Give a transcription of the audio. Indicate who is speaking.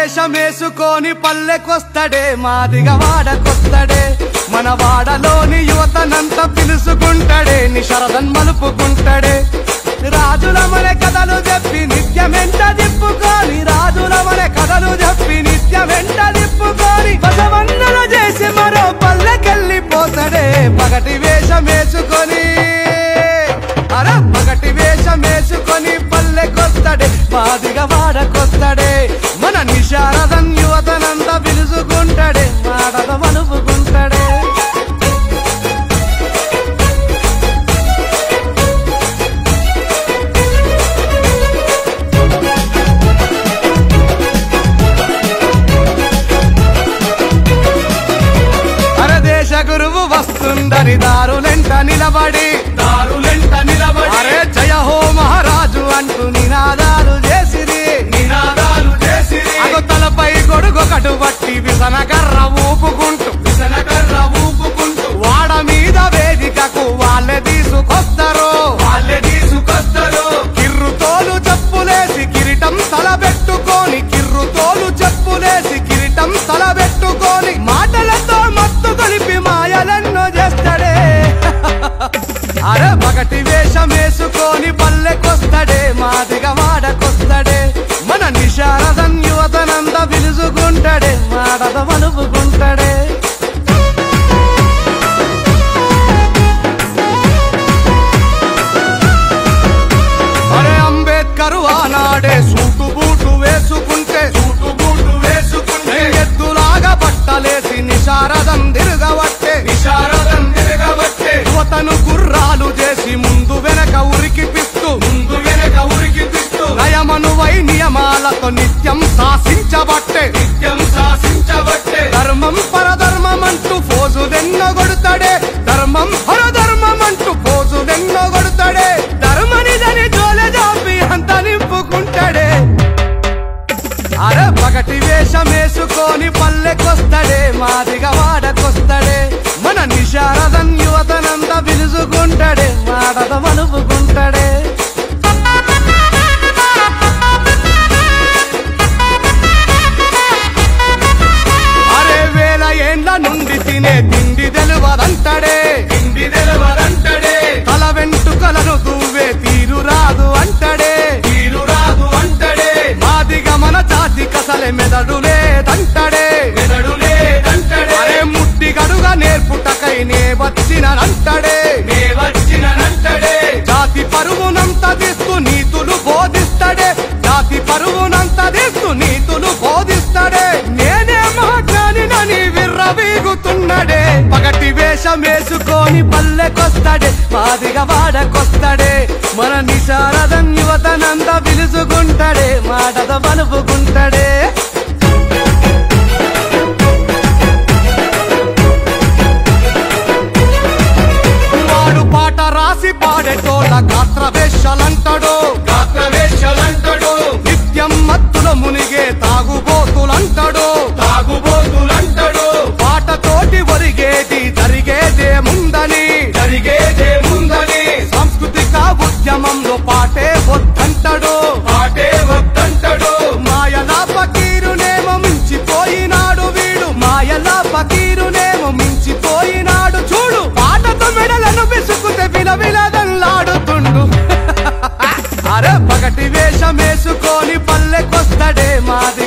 Speaker 1: వేషమేసుకొని పల్లెకొస్తడే మాదిగ వాడకొస్తడే మన వాడలోని యువతనంతా పిలుసుకుంటడే నిశరదన్ మలుపుకుంటడే రాజుల మన కథలు చెప్పి నిత్యమెంట దిప్పుకొని రాజుల మన కథలు చెప్పి నిత్యమెంట దిప్పుకొని బసవన్నలు చేసి మరో పల్లెకెళ్ళిపోతడే పగటి వేషమేసుకొని పగటి వేషమేసుకొని పల్లెకొస్తడే మాదిగ వాడకొస్తడే మన నిశారదన్ యువతనంతా పిలుసుకుంటడే మాటద మలుపుకుంటడే దేశ గురువు వస్తుందని దారులెంట నిలబడి అరే జయ హో మహారాజు అంటూ నినాదాలు చేసిరి అగో తలపై గొడుగు కటుబట్టి విసనకర్ర ఊపుకుంటూ వాడ మీద వేదికకు వాళ్ళే తీసుకొస్తారు కిర్రుతోలు చెప్పులేసి కిరీటం తలబెట్టుకొని కిర్రుతోలు చెప్పులేసి కిరీటం తలబెట్టుకొని మాటలతో మత్తు కొలిపి మాయలెన్నో చేస్తాడే అరే పగటి వేషమేసుకొని పల్లెకొస్తడే మాదిగ వాడకొస్తడే మన నిశారదన్ యువతనంతా పిలుసుకుంటడే మాటద మలుపుకుంటడే అరే అంబేద్కర్ ఆనాడే సూటు బూటు వేసుకుంటే ఎద్దులాగా బట్టలేసి నిశారదన్ తిరగబట్టే యువతను గుర్రాలు చేసి ముందు వెనక ఉరికిపిస్తూ నయమనువై నియమాలతో నిత్యం శాసించబట్టే ధర్మం పరధర్మం అంటూ ఫోజులెన్నో కొడుతాడే ధర్మం పరధర్మం అంటూ ఫోజులెన్నో కొడుతాడే ధర్మనిదని జోలె జాపి అంత నింపుకుంటాడే అరే పగటి వేషమేసుకొని పల్లెకొస్తడే మాదిగ వాడకొస్తడే మన నిశారదన్ యువతనంతా పిలుసుకుంటడే మాటద మలుపుకుంటడే అరే వేల ఏండ్ల నుండి తినే తిండి తెలువదంటడే తల వెంటుకలను దువ్వే తీరు రాదు అంటడే మాదిగ మన జాతి కసలే మెదడు లేదంటడే అరే ముట్టి గడుగా నేర్పుటకై నే వచ్చినంటడే జాతి పరువునంత తీస్తూ నీతులు బోధిస్తాడే జాతి పరువునంత తీస్తూ నీతులు బోధిస్తాడే నేనే మాట్లాడినని విర్రవీగుతున్నడే పగటి వేషమేసుకొని పల్లెకొస్తడే మాదిగ వాడకొస్తడే మన నిశారదన్ యువతనంతా పిలుసుకుంటడే మాటద మలుపుకుంటడే వాడు పాట రాసి పాడేటోళ్ళ గాత్రవేషలంటాడు నిత్యం మత్తుల మునిగే తాగుబోతులంటాడు పాటతోటి ఒరిగేటి జరిగేదేముందని సాంస్కృతిక ఉద్యమంలో పాటే వద్దంటాడు మాయలా ఫకీరునేమో మించిపోయినాడు వీడు మాయలా ఫకీరునేమో మించిపోయినాడు చూడు పాటతో మెడలను విసుకుతే విలవిలదల్లాడుతుండు అరే పగటి వేషమేసుకొని పల్లెకొస్తడే మాది